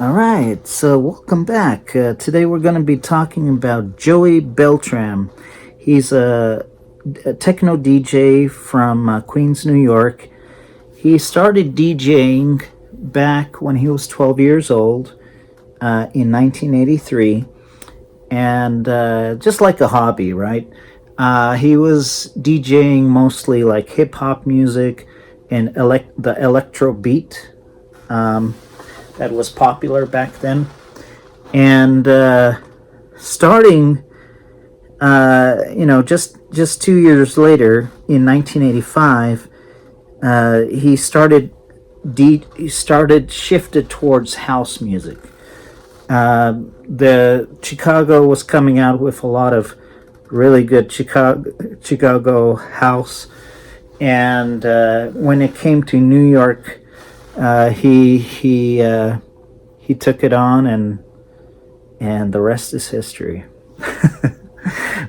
All right, so welcome back. Today we're going to be talking about Joey Beltram. He's a techno DJ from Queens, New York. He started DJing back when he was 12 years old in 1983, and just like a hobby, right? He was DJing mostly like hip hop music and the electro beat that was popular back then. And starting, just 2 years later in 1985, he started shifted towards house music. The Chicago was coming out with a lot of really good Chicago house, and when it came to New York, he took it on, and the rest is history.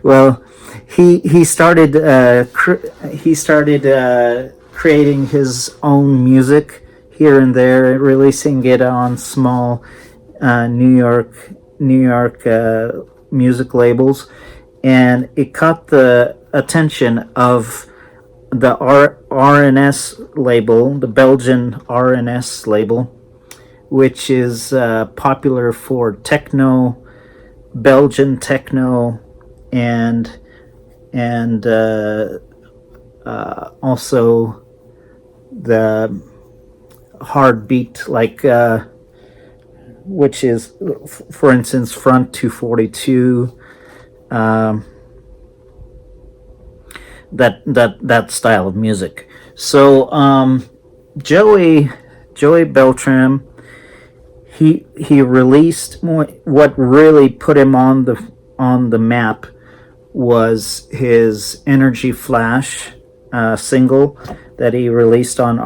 Well, he started creating his own music here and there, releasing it on small New York music labels, and it caught the attention of the RNS label, the Belgian RNS label, which is popular for techno, Belgian techno, and also the hard beat, like which is, for instance, Front 242. That style of music. So Joey Beltram, he released what really put him on the map was his Energy Flash single that he released on the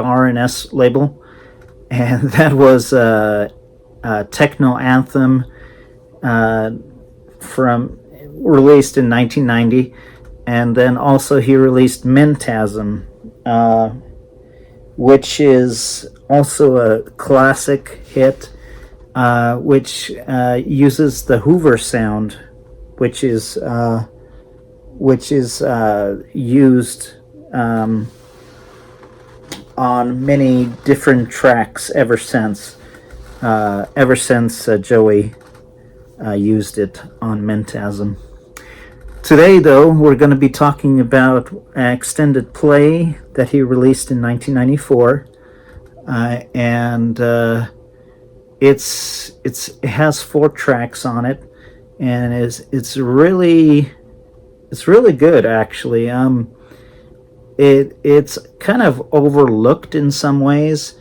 RNS label, and that was a techno anthem from released in 1990. And then also he released Mentasm, which is also a classic hit, which uses the Hoover sound, which is used on many different tracks ever since Joey used it on Mentasm. Today, though, we're going to be talking about an extended play that he released in 1994, and it has 4 tracks on it, and it's really good, actually. It's kind of overlooked in some ways.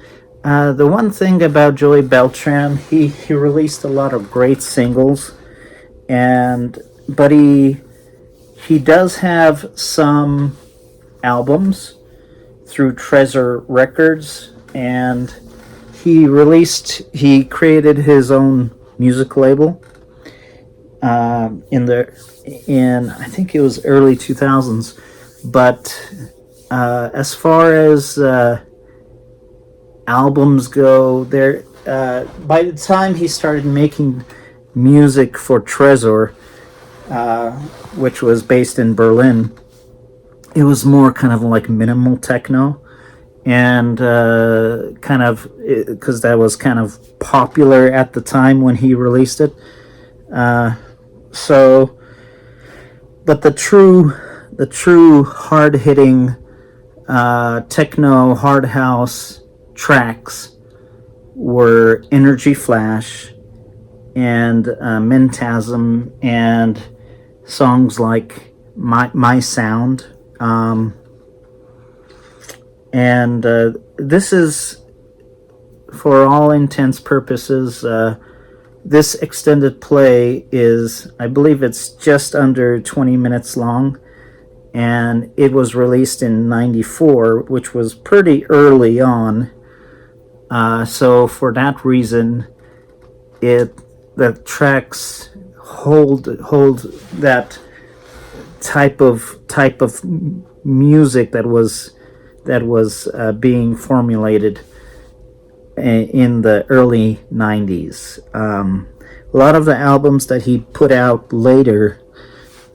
The one thing about Joey Beltram, he released a lot of great singles, but he does have some albums through Treasure Records, and he created his own music label in I think it was early 2000s. But as far as albums go, by the time he started making music for Treasure, which was based in Berlin, it was more kind of like minimal techno, and kind of, because that was kind of popular at the time when he released it. So, but the true hard hitting techno hard house tracks were Energy Flash and Mentasm, and songs like My Sound, and this is, for all intents purposes, this extended play is, I believe it's just under 20 minutes long, and it was released in 94, which was pretty early on. So for that reason, the tracks hold that type of music that was being formulated in the early 90s. A lot of the albums that he put out later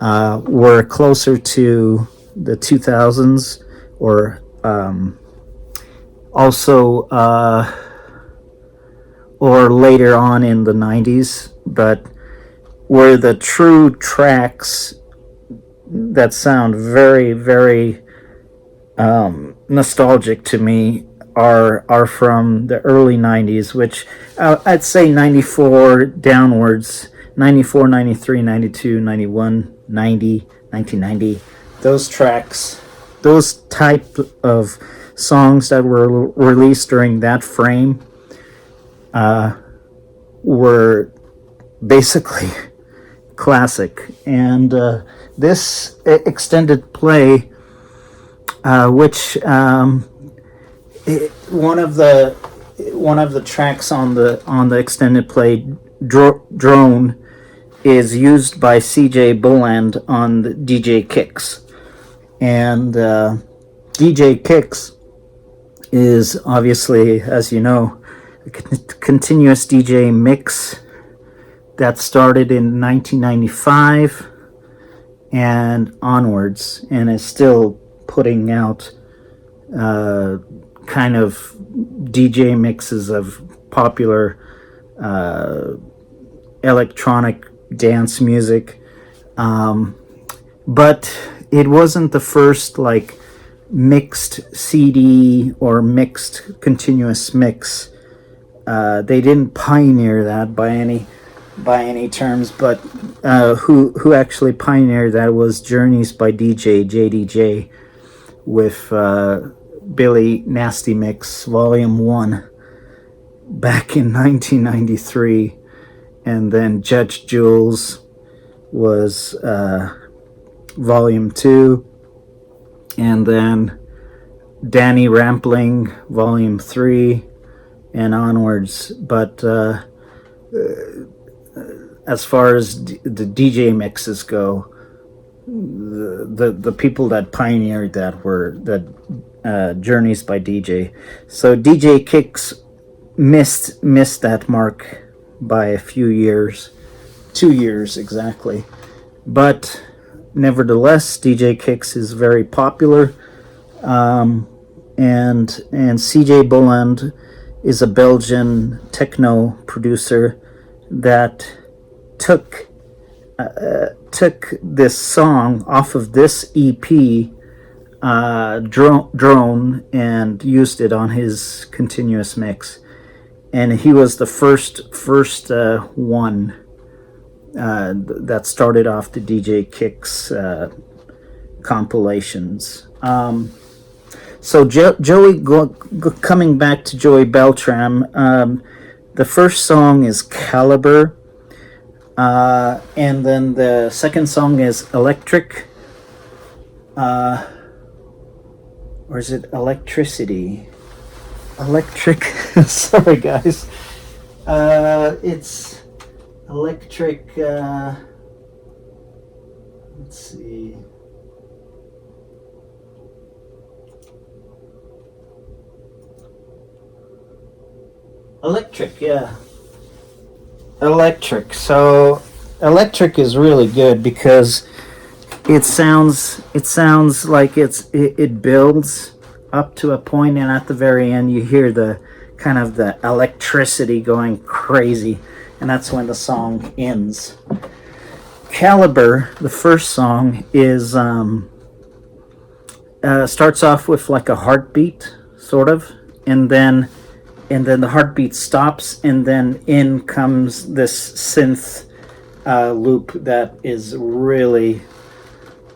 were closer to the 2000s, or also or later on in the 90s, but were the true tracks that sound very, very nostalgic to me are from the early 90s, which I'd say 94 downwards, 94, 93, 92, 91, 90, 1990. Those tracks, those type of songs that were released during that frame were basically classic. And this extended play, which one of the tracks on the extended play, Drone, is used by CJ Boland on the DJ Kicks. And DJ Kicks is obviously, as you know, a continuous DJ mix that started in 1995 and onwards, and is still putting out kind of DJ mixes of popular electronic dance music. But it wasn't the first like mixed CD or mixed continuous mix. They didn't pioneer that by any terms, but who actually pioneered that was Journeys by JDJ, with Billy Nasty Mix Volume 1 back in 1993, and then Judge Jules was Volume 2, and then Danny Rampling Volume 3 and onwards. But as far as the DJ mixes go, the people that pioneered that were Journeys by DJ. So DJ Kicks missed that mark by a few years, 2 years exactly. But nevertheless, DJ Kicks is very popular, and CJ Boland is a Belgian techno producer that took this song off of this EP, Drone, and used it on his continuous mix. And he was the first one that started off the DJ Kicks compilations. So Joey, coming back to Joey Beltram, the first song is Caliber, and then the second song is Electric, or is it Electricity? Electric. Sorry, guys. It's Electric. Let's see. Electric, yeah. Electric. So Electric is really good because it sounds like it builds up to a point, and at the very end you hear the kind of the electricity going crazy, and that's when the song ends. Caliber, the first song, is starts off with like a heartbeat sort of, and then the heartbeat stops, and then in comes this synth loop that is really,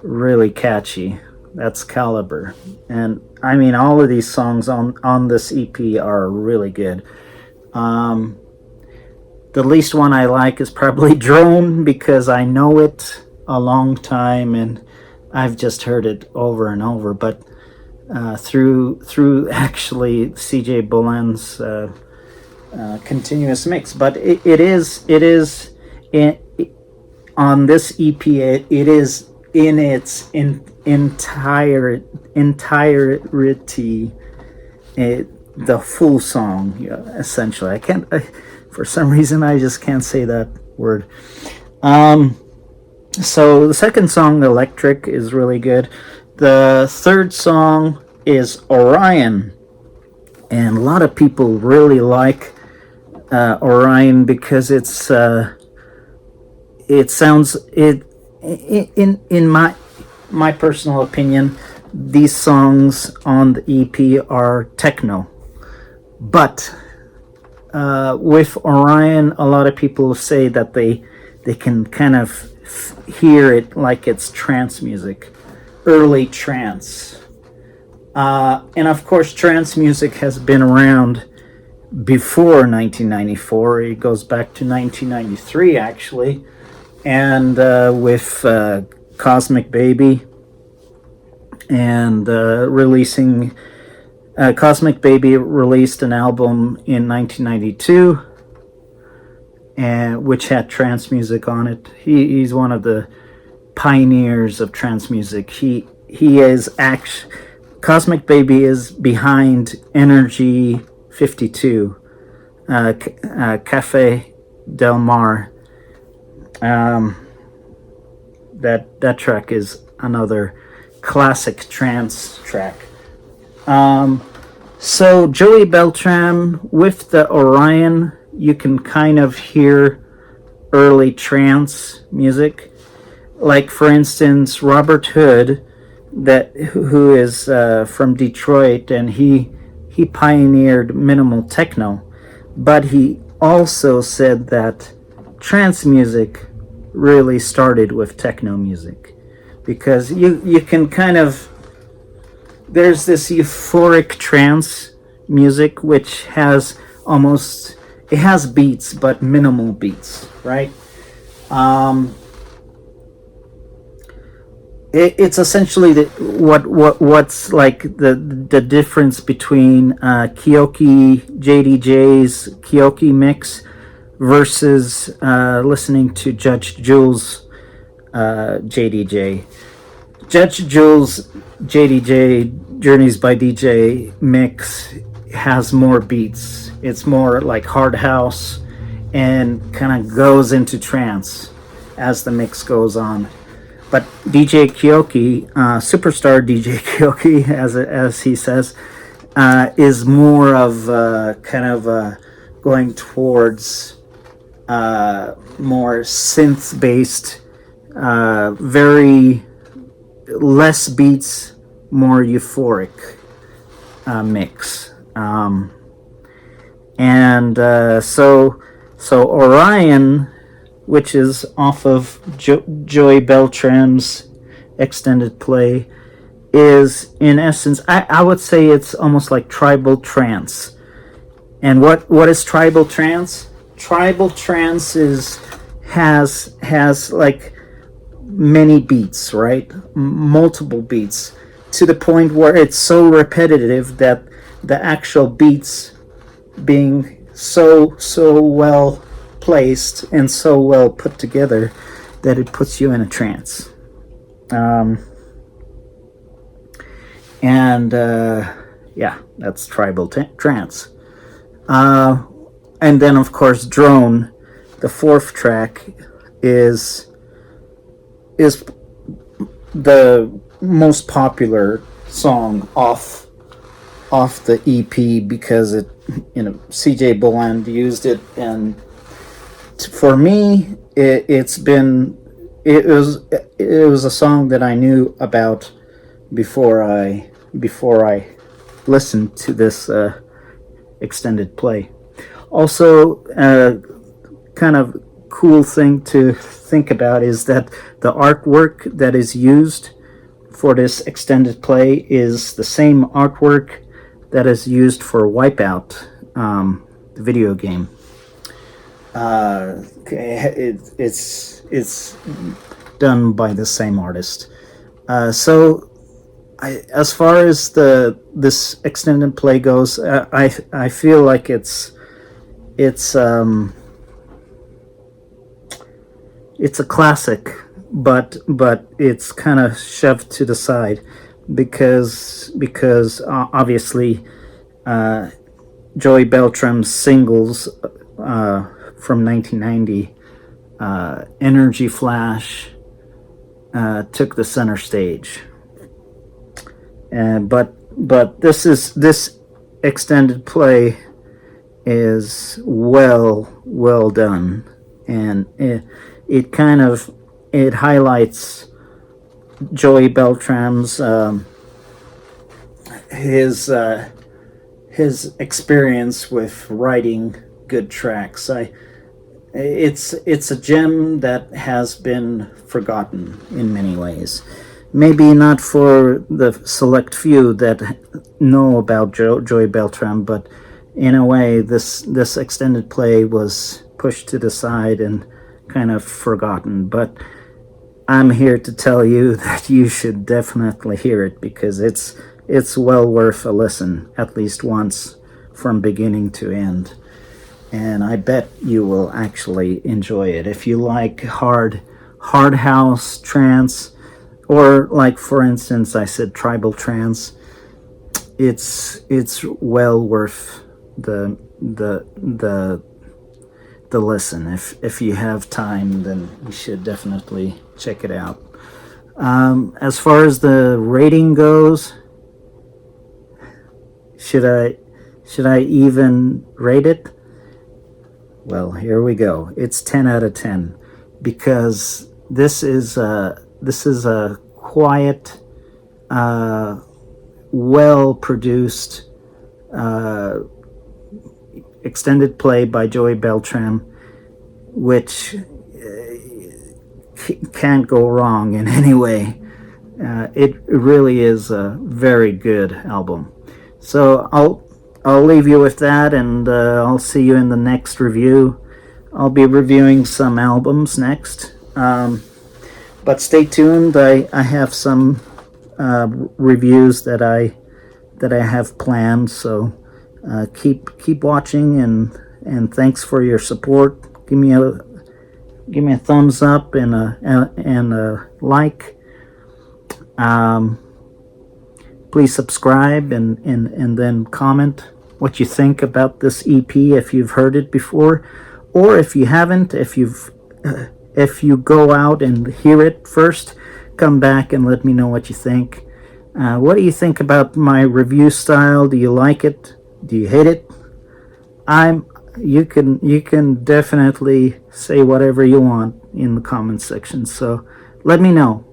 really catchy. That's Caliber. And I mean, all of these songs on this EP are really good. The least one I like is probably Drone, because I know it a long time and I've just heard it over and over. But through actually CJ Boland's continuous mix. But it is on this EP. It is in its entirety. the full song, yeah, essentially. For some reason, I just can't say that word. So the second song, Electric, is really good. The third song is Orion, and a lot of people really like Orion because it sounds it in my personal opinion, these songs on the EP are techno, but with Orion, a lot of people say that they can kind of hear it like it's trance music, early trance. And of course, trance music has been around before 1994. It goes back to 1993, actually, and with Cosmic Baby, and releasing Cosmic Baby released an album in 1992, and which had trance music on it. He's one of the pioneers of trance music. He is actually, Cosmic Baby is behind Energy 52, Cafe Del Mar. That track is another classic trance track. So Joey Beltram with the Orion, you can kind of hear early trance music. Like, for instance, Robert Hood, who is from Detroit, and he pioneered minimal techno, but he also said that trance music really started with techno music, because you can kind of, there's this euphoric trance music which has almost, it has beats but minimal beats, right? It's essentially what's like the difference between Kyoki JDJ's Kyoki mix versus listening to Judge Jules JDJ. Judge Jules JDJ Journeys by DJ mix has more beats. It's more like hard house and kind of goes into trance as the mix goes on. But DJ Kyoki, superstar DJ Kyoki, as he says, is more of kind of going towards more synth-based, very less beats, more euphoric mix. So Orion, which is off of Joey Beltram's extended play, is in essence, I would say it's almost like tribal trance. And what is tribal trance? Tribal trance has like many beats, right? Multiple beats, to the point where it's so repetitive that the actual beats being so well placed and so well put together that it puts you in a trance. Yeah, that's tribal trance. And then, of course, Drone, the fourth track, is the most popular song off the EP, because it, CJ Boland used it, and for me, it was a song that I knew about before I listened to this extended play. Also, kind of cool thing to think about is that the artwork that is used for this extended play is the same artwork that is used for Wipeout, the video game. It's done by the same artist. So as far as this extended play goes, I feel like it's a classic, but it's kind of shoved to the side because obviously Joey Beltram's singles from 1990, Energy Flash, took the center stage. But this extended play is well done, and it highlights Joey Beltram's his experience with writing good tracks. It's a gem that has been forgotten in many ways. Maybe not for the select few that know about Joey Beltram, but in a way, this extended play was pushed to the side and kind of forgotten. But I'm here to tell you that you should definitely hear it, because it's well worth a listen, at least once, from beginning to end. And I bet you will actually enjoy it if you like hard house trance, or, like, for instance, I said tribal trance. It's well worth the listen. If you have time, then you should definitely check it out. As far as the rating goes, should I even rate it? Well, here we go. It's 10 out of 10, because this is a quiet, well produced extended play by Joey Beltram, which can't go wrong in any way. It really is a very good album. So I'll leave you with that, and I'll see you in the next review. I'll be reviewing some albums next, but stay tuned. I have some reviews that I have planned. So keep watching, and thanks for your support. Give me a thumbs up and a like. Please subscribe, and then comment what you think about this EP if you've heard it before, or if you haven't. If you go out and hear it first, come back and let me know what you think. What do you think about my review style? Do you like it? Do you hate it? You can definitely say whatever you want in the comments section. So let me know.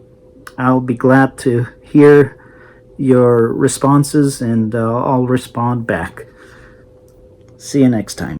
I'll be glad to hear your responses, and I'll respond back. See you next time.